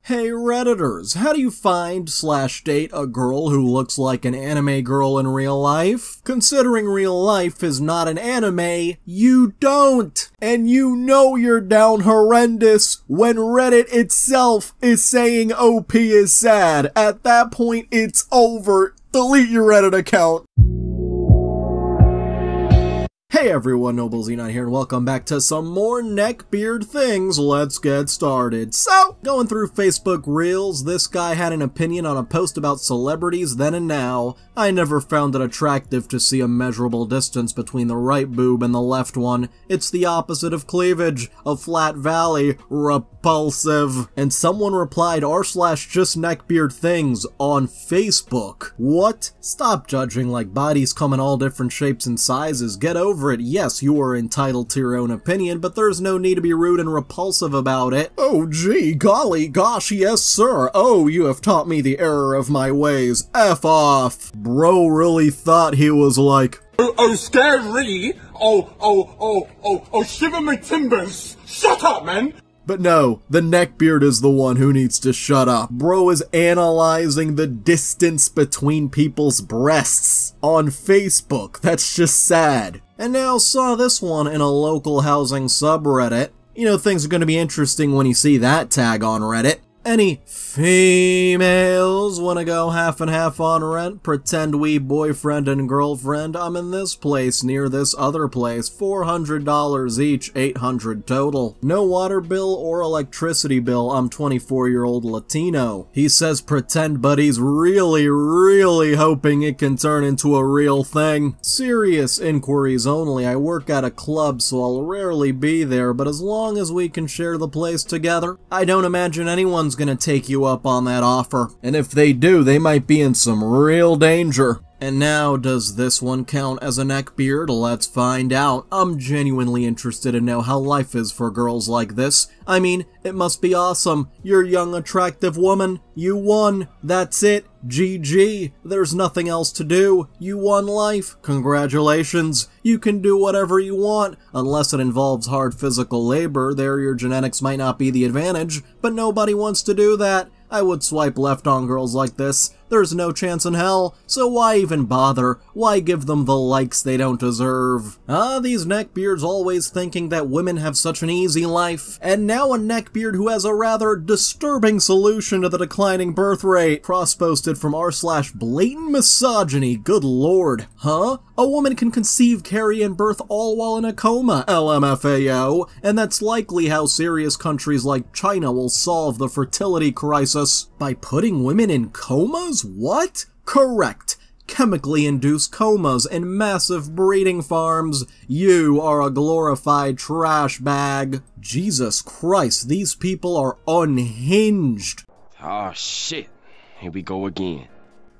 Hey Redditors, how do you find/date a girl who looks like an anime girl in real life? Considering real life is not an anime, you don't! And you know you're down horrendous when Reddit itself is saying OP is sad. At that point, it's over. Delete your Reddit account. Hey everyone, Noble Xenon here, and welcome back to some more Neckbeard things. Let's get started. So, going through Facebook Reels, this guy had an opinion on a post about celebrities then and now. I never found it attractive to see a measurable distance between the right boob and the left one. It's the opposite of cleavage, a flat valley, repulsive. And someone replied r/JustNeckbeardThings on Facebook. What? Stop judging like bodies come in all different shapes and sizes. Get over it. Yes, you are entitled to your own opinion, but there's no need to be rude and repulsive about it. Oh gee, golly gosh, yes sir. Oh, you have taught me the error of my ways. F off. Bro really thought he was like, Oh, scary. Oh, shiver my timbers. Shut up, man. But no, the Neckbeard is the one who needs to shut up. Bro is analyzing the distance between people's breasts on Facebook. That's just sad. And now saw this one in a local housing subreddit. You know, things are going to be interesting when you see that tag on Reddit. Any females wanna go half and half on rent? Pretend we boyfriend and girlfriend. I'm in this place near this other place. $400 each, $800 total. No water bill or electricity bill. I'm 24-year-old Latino. He says pretend, but he's really hoping it can turn into a real thing. Serious inquiries only. I work at a club, so I'll rarely be there, but as long as we can share the place together, I don't imagine anyone's gonna take you up on that offer. And if they do, they might be in some real danger. And now, does this one count as a neckbeard? Let's find out. I'm genuinely interested to know how life is for girls like this. I mean, it must be awesome. You're a young, attractive woman. You won. That's it. GG. There's nothing else to do. You won life. Congratulations. You can do whatever you want, unless it involves hard physical labor. There, your genetics might not be the advantage, but nobody wants to do that. I would swipe left on girls like this. There's no chance in hell, so why even bother? Why give them the likes they don't deserve? These neckbeards always thinking that women have such an easy life. And now a neckbeard who has a rather disturbing solution to the declining birth rate. Cross-posted from r/blatant misogyny, good lord. Huh? A woman can conceive, carry, and birth all while in a coma, LMFAO, and that's likely how serious countries like China will solve the fertility crisis. By putting women in comas? What? Correct. Chemically induced comas and massive breeding farms. You are a glorified trash bag. Jesus Christ, these people are unhinged. Oh shit, here we go again.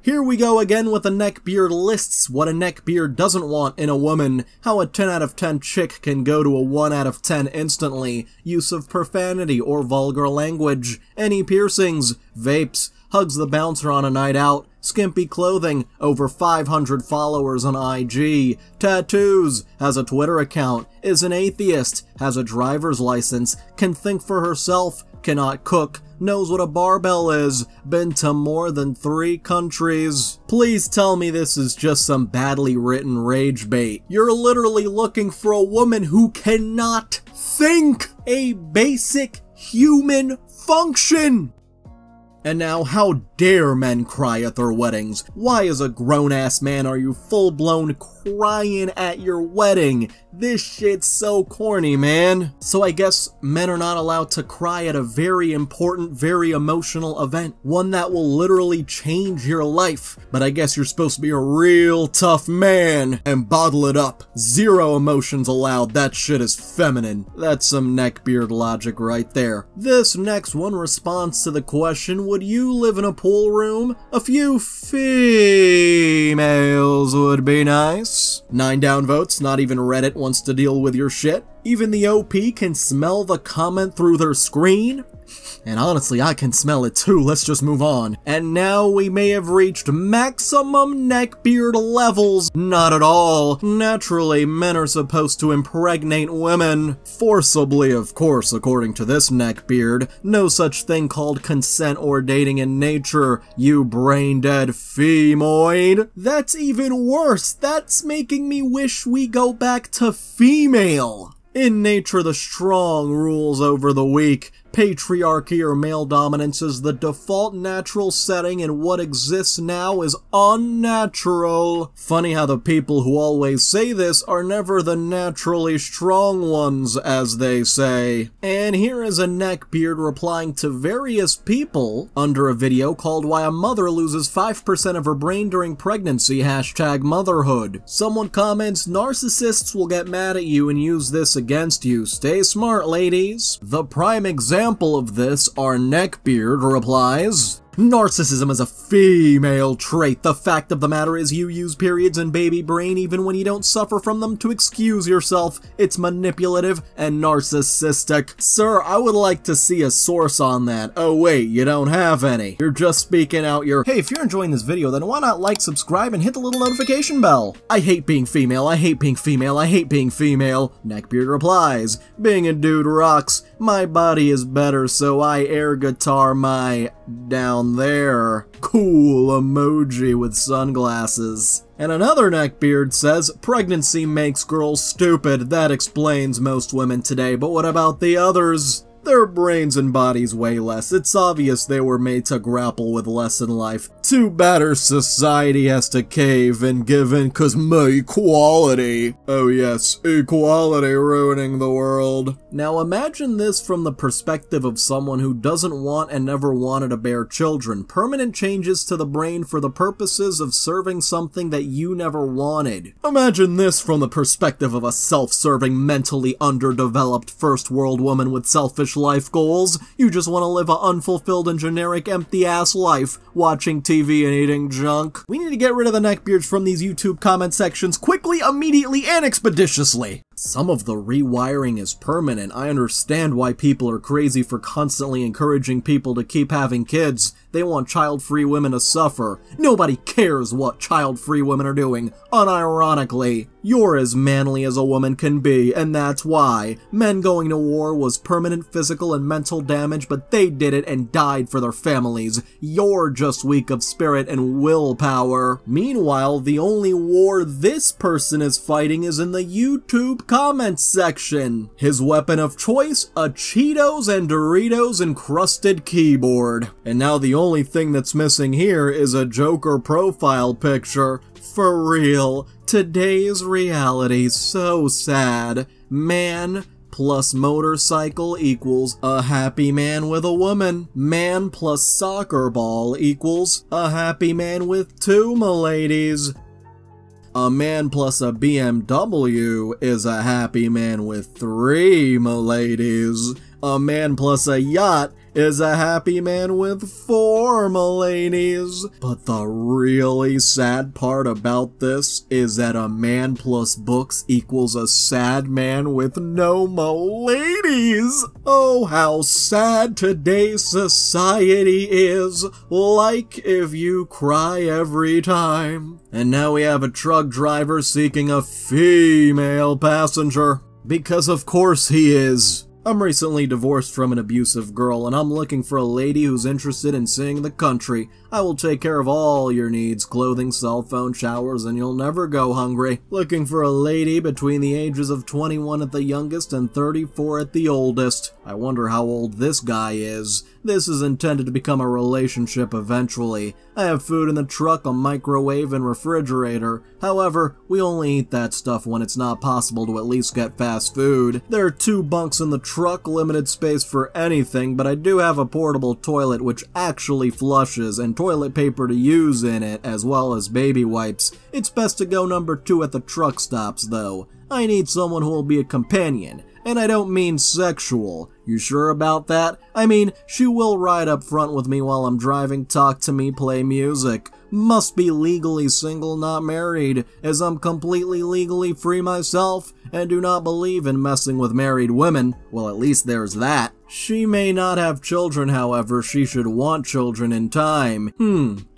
Here we go again with a neckbeard lists what a neckbeard doesn't want in a woman, how a 10 out of 10 chick can go to a 1 out of 10 instantly, use of profanity or vulgar language, any piercings, vapes, hugs the bouncer on a night out, skimpy clothing, over 500 followers on IG, tattoos, has a Twitter account, is an atheist, has a driver's license, can think for herself, cannot cook, knows what a barbell is, been to more than 3 countries. Please tell me this is just some badly written rage bait. You're literally looking for a woman who cannot think! A basic human function! And now, how dare men cry at their weddings? Why, as a grown-ass man, are you full-blown crying at your wedding? This shit's so corny, man. So I guess men are not allowed to cry at a very important, very emotional event. One that will literally change your life. But I guess you're supposed to be a real tough man and bottle it up. Zero emotions allowed. That shit is feminine. That's some neckbeard logic right there. This next one responds to the question, would you live in a pool room? A few females would be nice. 9 down votes, not even Reddit wants to deal with your shit. Even the OP can smell the comment through their screen? And honestly, I can smell it too, let's just move on. And now we may have reached maximum neckbeard levels. Not at all. Naturally, men are supposed to impregnate women. Forcibly, of course, according to this neckbeard. No such thing called consent or dating in nature, you brain-dead femoid. That's even worse. That's making me wish we go back to female. In nature, the strong rules over the weak. Patriarchy or male dominance is the default natural setting, and what exists now is unnatural. Funny how the people who always say this are never the naturally strong ones, as they say. And here is a neckbeard replying to various people under a video called Why a Mother Loses 5% of Her Brain During Pregnancy, #motherhood. Someone comments, narcissists will get mad at you and use this against you. Stay smart, ladies. The prime example of this, our neckbeard replies, narcissism is a female trait. The fact of the matter is you use periods and baby brain even when you don't suffer from them to excuse yourself. It's manipulative and narcissistic. Sir, I would like to see a source on that. Oh wait, you don't have any. You're just speaking out your, hey, if you're enjoying this video, then why not like, subscribe, and hit the little notification bell? I hate being female, I hate being female, I hate being female. Neckbeard replies, being a dude rocks. My body is better, so I air guitar my down there. Cool emoji with sunglasses. And another neckbeard says, pregnancy makes girls stupid. That explains most women today, but what about the others? Their brains and bodies weigh less. It's obvious they were made to grapple with less in life. Too bad our society has to cave and give in cause my equality. Oh yes, equality ruining the world. Now imagine this from the perspective of someone who doesn't want and never wanted to bear children. Permanent changes to the brain for the purposes of serving something that you never wanted. Imagine this from the perspective of a self-serving, mentally underdeveloped first world woman with selfish life goals. You just want to live an unfulfilled and generic empty-ass life, watching TV and eating junk. We need to get rid of the neckbeards from these YouTube comment sections quickly, immediately, and expeditiously. Some of the rewiring is permanent. I understand why people are crazy for constantly encouraging people to keep having kids. They want child-free women to suffer. Nobody cares what child-free women are doing, unironically. You're as manly as a woman can be, and that's why. Men going to war was permanent physical and mental damage, but they did it and died for their families. You're just weak of spirit and willpower. Meanwhile, the only war this person is fighting is in the YouTube comments section. His weapon of choice, a Cheetos and Doritos encrusted keyboard. And now the only thing that's missing here is a Joker profile picture. For real, today's reality so sad. Man plus motorcycle equals a happy man with a woman. Man plus soccer ball equals a happy man with two miladies. A man plus a BMW is a happy man with three miladies. A man plus a yacht is a happy man with four miladies. But the really sad part about this is that a man plus books equals a sad man with no miladies. Oh, how sad today's society is. Like if you cry every time. And now we have a truck driver seeking a female passenger. Because of course he is. I'm recently divorced from an abusive girl, and I'm looking for a lady who's interested in seeing the country. I will take care of all your needs, clothing, cell phone, showers, and you'll never go hungry. Looking for a lady between the ages of 21 at the youngest and 34 at the oldest. I wonder how old this guy is. This is intended to become a relationship eventually. I have food in the truck, a microwave, and refrigerator. However, we only eat that stuff when it's not possible to at least get fast food. There are 2 bunks in the truck, limited space for anything, but I do have a portable toilet which actually flushes, and toilet paper to use in it, as well as baby wipes. It's best to go number 2 at the truck stops, though. I need someone who will be a companion. And I don't mean sexual. You sure about that? I mean, she will ride up front with me while I'm driving, talk to me, play music. Must be legally single, not married, as I'm completely legally free myself and do not believe in messing with married women. Well, at least there's that. She may not have children, however, she should want children in time.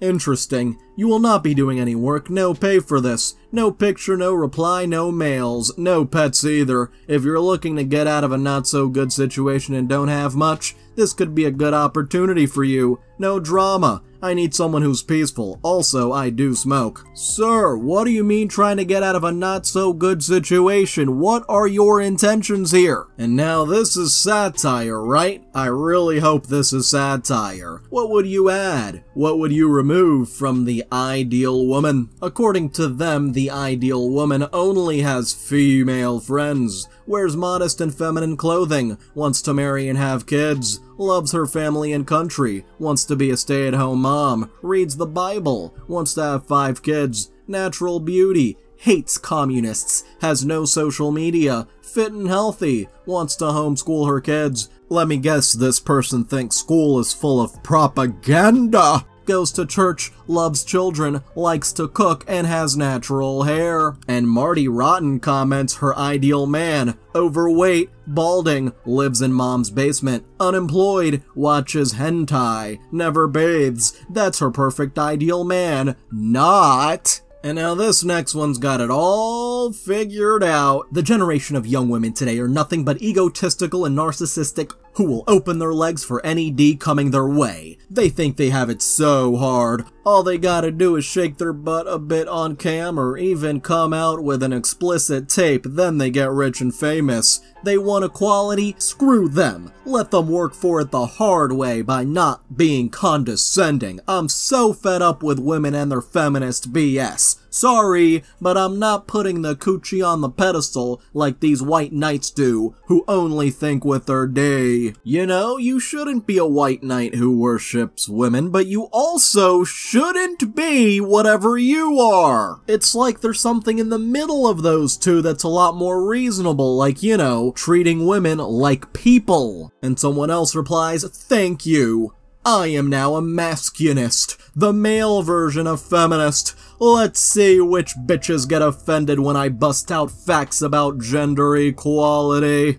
Interesting. You will not be doing any work, no pay for this. No picture, no reply, no mails, no pets either. If you're looking to get out of a not-so-good situation and don't have much, this could be a good opportunity for you. No drama. I need someone who's peaceful. Also, I do smoke. Sir, what do you mean trying to get out of a not-so-good situation? What are your intentions here? And now this is satire, right? I really hope this is satire. What would you add? What would you remove from the ideal woman? According to them, the ideal woman only has female friends, wears modest and feminine clothing, wants to marry and have kids, loves her family and country, wants to be a stay-at-home mom, reads the Bible, wants to have 5 kids, natural beauty, hates communists, has no social media, fit and healthy, wants to homeschool her kids. Let me guess, this person thinks school is full of propaganda. Goes to church, loves children, likes to cook, and has natural hair. And Marty Rotten comments her ideal man: overweight, balding, lives in mom's basement, unemployed, watches hentai, never bathes. That's her perfect ideal man. Not. And now this next one's got it all figured out. The generation of young women today are nothing but egotistical and narcissistic who will open their legs for any D coming their way. They think they have it so hard. All they gotta do is shake their butt a bit on cam or even come out with an explicit tape, then they get rich and famous. They want equality? Screw them. Let them work for it the hard way by not being condescending. I'm so fed up with women and their feminist BS. Sorry, but I'm not putting the coochie on the pedestal like these white knights do, who only think with their D. You know, you shouldn't be a white knight who worships women, but you also shouldn't be whatever you are. It's like there's something in the middle of those two that's a lot more reasonable, like, you know, treating women like people. And someone else replies, thank you. I am now a masculinist, the male version of feminist. Let's see which bitches get offended when I bust out facts about gender equality.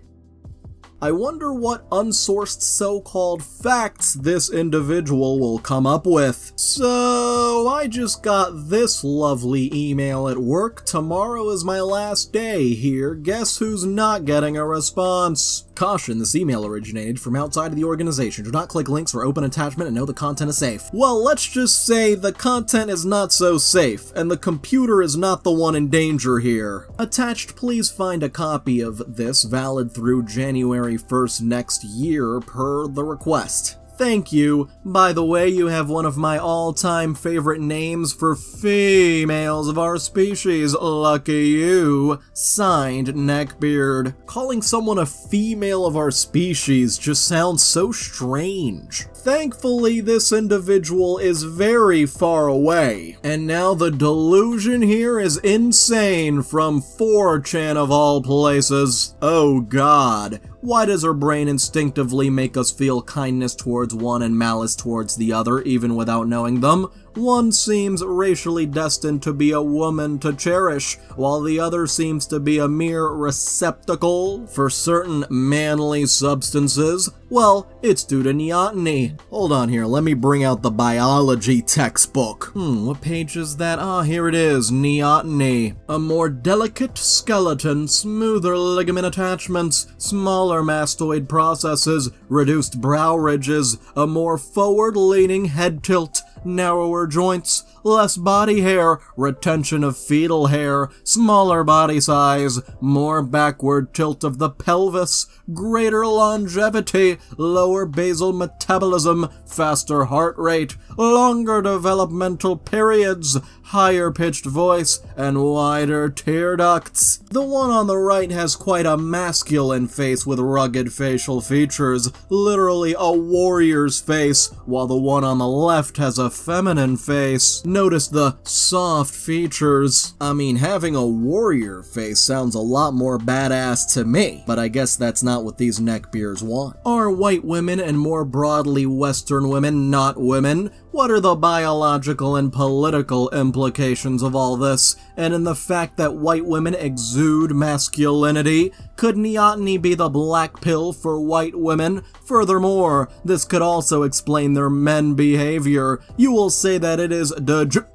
I wonder what unsourced so-called facts this individual will come up with. So, I just got this lovely email at work. Tomorrow is my last day here. Guess who's not getting a response? Caution, this email originated from outside of the organization. Do not click links or open attachment and know the content is safe. Well, let's just say the content is not so safe, and the computer is not the one in danger here. Attached, please find a copy of this valid through January 1st next year per the request. Thank you. By the way, you have one of my all-time favorite names for females of our species. Lucky you. Signed, Neckbeard. Calling someone a female of our species just sounds so strange. Thankfully, this individual is very far away. And now the delusion here is insane from 4chan of all places. Oh god. Why does our brain instinctively make us feel kindness towards one and malice towards the other, even without knowing them? One seems racially destined to be a woman to cherish, while the other seems to be a mere receptacle for certain manly substances. Well, it's due to neoteny. Hold on here, let me bring out the biology textbook. What page is that? Ah, here it is, neoteny. A more delicate skeleton, smoother ligament attachments, smaller mastoid processes, reduced brow ridges, a more forward-leaning head tilt, narrower joints, less body hair, retention of fetal hair, smaller body size, more backward tilt of the pelvis, greater longevity, lower basal metabolism, faster heart rate, longer developmental periods, higher pitched voice, and wider tear ducts. The one on the right has quite a masculine face with rugged facial features, literally a warrior's face, while the one on the left has a feminine face. Notice the soft features. I mean, having a warrior face sounds a lot more badass to me, but I guess that's not what these neckbeards want. Are white women and more broadly Western women not women? What are the biological and political implications of all this? And in the fact that white women exude masculinity, could neoteny be the black pill for white women? Furthermore, this could also explain their men behavior. You will say that it is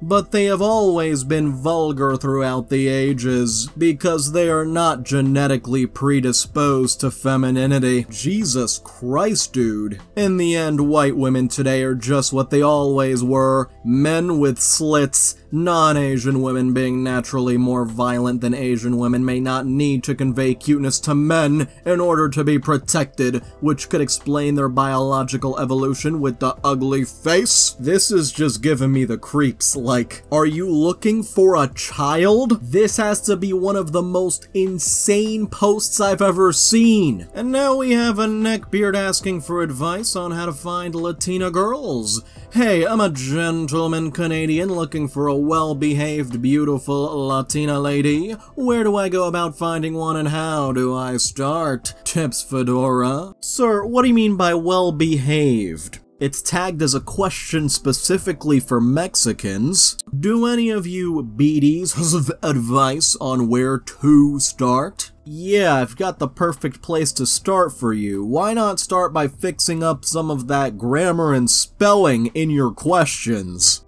but they have always been vulgar throughout the ages, because they are not genetically predisposed to femininity. Jesus Christ, dude. In the end, white women today are just what they always were, men with slits. Non-Asian women, being naturally more violent than Asian women, may not need to convey cuteness to men in order to be protected, which could explain their biological evolution with the ugly face. This is just giving me the creeps. Like, are you looking for a child? This has to be one of the most insane posts I've ever seen. And now we have a neckbeard asking for advice on how to find Latina girls. Hey, I'm a gentleman Canadian looking for a well-behaved, beautiful Latina lady. Where do I go about finding one and how do I start? Tips, Fedora. Sir, what do you mean by well-behaved? It's tagged as a question specifically for Mexicans. Do any of you BDs have advice on where to start? Yeah, I've got the perfect place to start for you. Why not start by fixing up some of that grammar and spelling in your questions?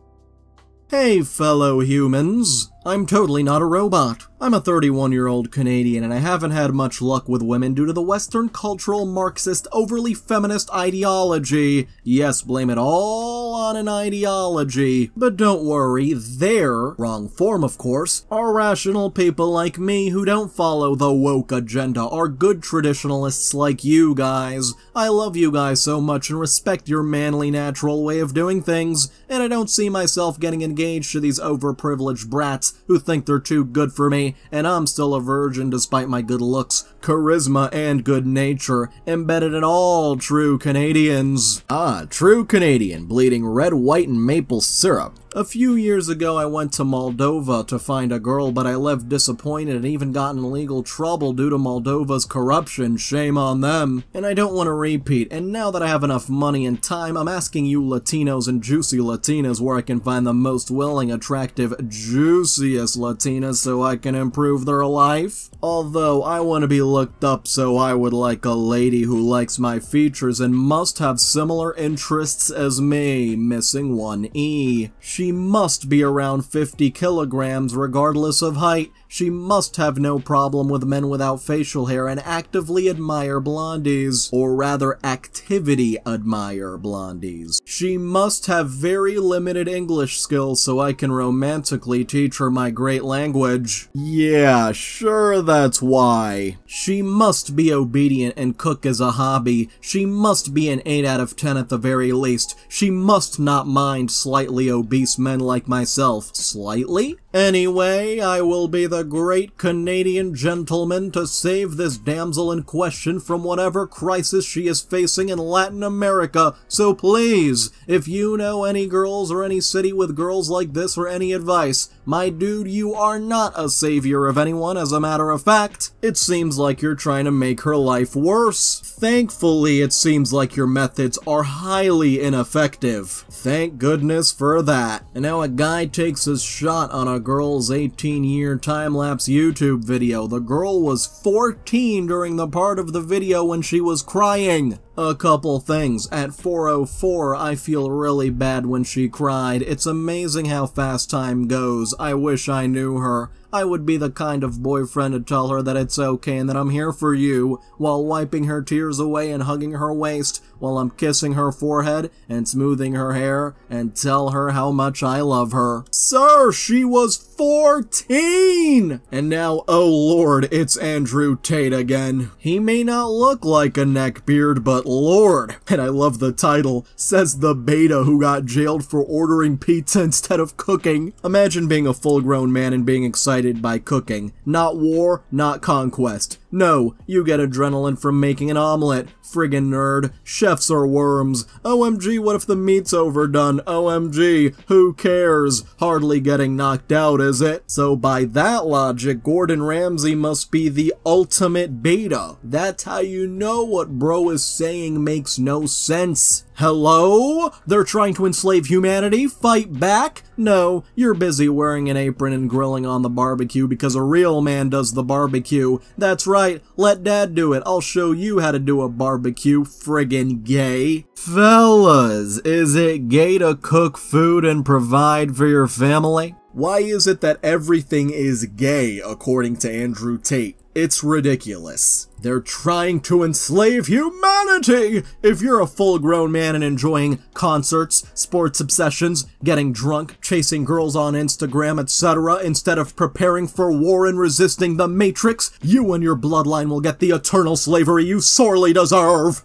Hey, fellow humans. I'm totally not a robot. I'm a 31-year-old Canadian and I haven't had much luck with women due to the Western cultural Marxist overly feminist ideology. Yes, blame it all on an ideology. But don't worry, they're, wrong form of course, are rational people like me who don't follow the woke agenda, are good traditionalists like you guys. I love you guys so much and respect your manly natural way of doing things, and I don't see myself getting engaged to these overprivileged brats who think they're too good for me, and I'm still a virgin despite my good looks, charisma, and good nature, embedded in all true Canadians. Ah, true Canadian, bleeding red, white, and maple syrup. A few years ago I went to Moldova to find a girl, but I left disappointed and even got in legal trouble due to Moldova's corruption. Shame on them. And I don't want to repeat, and now that I have enough money and time, I'm asking you Latinos and juicy Latinas where I can find the most willing, attractive, juiciest Latinas so I can improve their life. Although I want to be looked up, so I would like a lady who likes my features and must have similar interests as me, missing one E. She must be around 50 kilograms regardless of height. She must have no problem with men without facial hair and actively admire blondies, or rather activity admire blondies. She must have very limited English skills so I can romantically teach her my great language. Yeah, sure, that's why. She must be obedient and cook as a hobby. She must be an 8 out of 10 at the very least. She must not mind slightly obese men like myself. Slightly? Anyway, I will be the great Canadian gentleman to save this damsel in question from whatever crisis she is facing in Latin America, so please, if you know any girls or any city with girls like this or any advice, my dude, you are not a savior of anyone, as a matter of fact. It seems like you're trying to make her life worse. Thankfully, it seems like your methods are highly ineffective. Thank goodness for that. And now a guy takes his shot on a girl's 18-year time-lapse YouTube video. The girl was 14 during the part of the video when she was crying. A couple things. At 4:04, I feel really bad when she cried. It's amazing how fast time goes. I wish I knew her. I would be the kind of boyfriend to tell her that it's okay and that I'm here for you, while wiping her tears away and hugging her waist, while I'm kissing her forehead and smoothing her hair, and tell her how much I love her. Sir, she was 14! And now, oh lord, it's Andrew Tate again. He may not look like a neckbeard, but lord, and I love the title, says the beta who got jailed for ordering pizza instead of cooking. Imagine being a full-grown man and being excited by cooking. Not war, not conquest. No, you get adrenaline from making an omelet. Friggin' nerd. Chefs are worms. OMG, what if the meat's overdone? OMG, who cares? Hardly getting knocked out, is it? So by that logic, Gordon Ramsay must be the ultimate beta. That's how you know what bro is saying makes no sense. Hello? They're trying to enslave humanity? Fight back? No, you're busy wearing an apron and grilling on the barbecue because a real man does the barbecue. That's right, let dad do it. I'll show you how to do a barbecue, friggin' gay. Fellas, is it gay to cook food and provide for your family? Why is it that everything is gay, according to Andrew Tate? It's ridiculous. They're trying to enslave humanity! If you're a full-grown man and enjoying concerts, sports obsessions, getting drunk, chasing girls on Instagram, etc., instead of preparing for war and resisting the Matrix, you and your bloodline will get the eternal slavery you sorely deserve!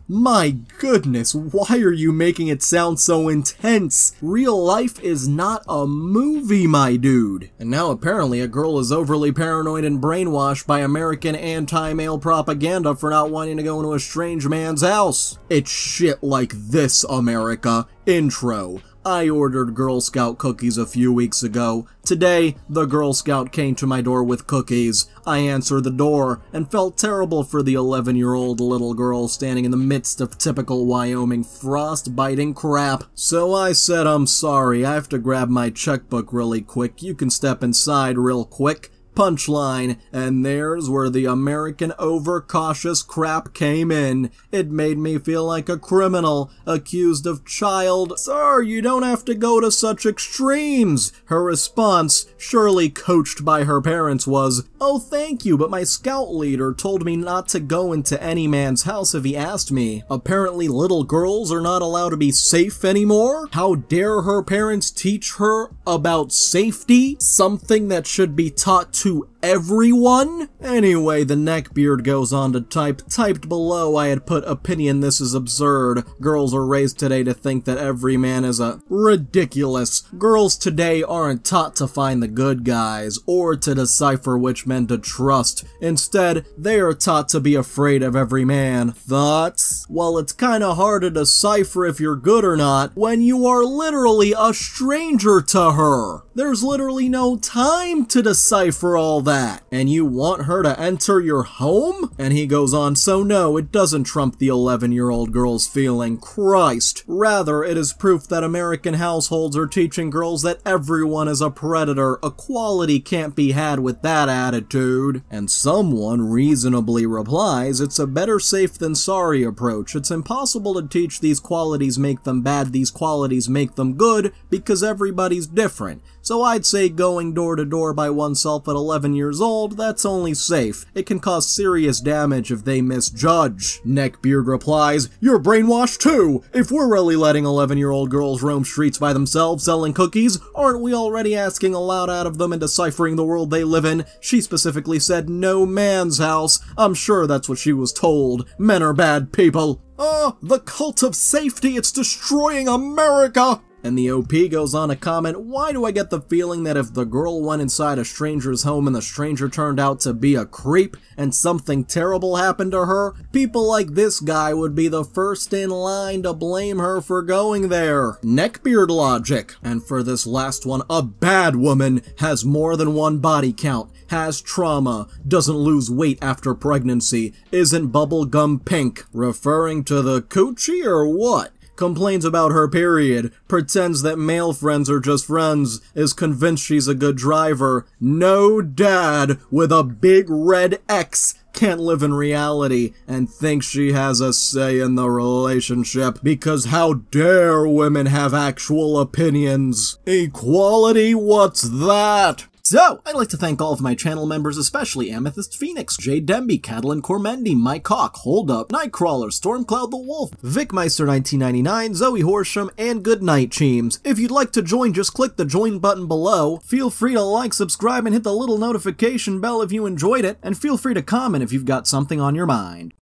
My goodness, why are you making it sound so intense? Real life is not a movie, my dude. And now apparently a girl is overly paranoid and brainwashed by American anti-male propaganda for not wanting to go into a strange man's house. It's shit like this, America. Intro. I ordered Girl Scout cookies a few weeks ago. Today, the Girl Scout came to my door with cookies. I answered the door and felt terrible for the 11-year-old little girl standing in the midst of typical Wyoming frost-biting crap. So I said, I'm sorry, I have to grab my checkbook really quick. You can step inside real quick. Punchline, and there's where the American overcautious crap came in. It made me feel like a criminal, accused of child. Sir, you don't have to go to such extremes. Her response, surely coached by her parents, was, oh thank you, but my scout leader told me not to go into any man's house if he asked me. Apparently little girls are not allowed to be safe anymore? How dare her parents teach her about safety? Something that should be taught to everyone? Anyway, the Neckbeard goes on to typed below I had put opinion this is absurd. Girls are raised today to think that every man is a ridiculous. Girls today aren't taught to find the good guys or to decipher which men to trust. Instead, they are taught to be afraid of every man. Thoughts? Well, it's kinda hard to decipher if you're good or not when you are literally a stranger to her. There's literally no time to decipher all that. And you want her to enter your home? And he goes on, so no, it doesn't trump the 11-year-old girl's feeling. Christ. Rather, it is proof that American households are teaching girls that everyone is a predator. Equality can't be had with that attitude. And someone reasonably replies, it's a better safe than sorry approach. It's impossible to teach these qualities make them bad, these qualities make them good, because everybody's different. So I'd say going door to door by oneself at 11 years old, that's only safe. It can cause serious damage if they misjudge. Neckbeard replies, you're brainwashed too! If we're really letting 11-year-old girls roam streets by themselves selling cookies, aren't we already asking a lot out of them and deciphering the world they live in? She specifically said no man's house. I'm sure that's what she was told. Men are bad people. The cult of safety, it's destroying America! And the OP goes on to comment, why do I get the feeling that if the girl went inside a stranger's home and the stranger turned out to be a creep and something terrible happened to her, people like this guy would be the first in line to blame her for going there? Neckbeard logic. And for this last one, a bad woman has more than one body count, has trauma, doesn't lose weight after pregnancy, isn't bubblegum pink. Referring to the coochie or what? Complains about her period, pretends that male friends are just friends, is convinced she's a good driver. No dad with a big red X can't live in reality and thinks she has a say in the relationship because how dare women have actual opinions? Equality, what's that? So, I'd like to thank all of my channel members, especially Amethyst Phoenix, Jade Demby, Catalin Cormendi, Mike Hawk, Hold Up, Nightcrawler, Stormcloud the Wolf, VicMeister1999, Zoe Horsham, and Goodnight Cheems. If you'd like to join, just click the join button below. Feel free to like, subscribe, and hit the little notification bell if you enjoyed it, and feel free to comment if you've got something on your mind.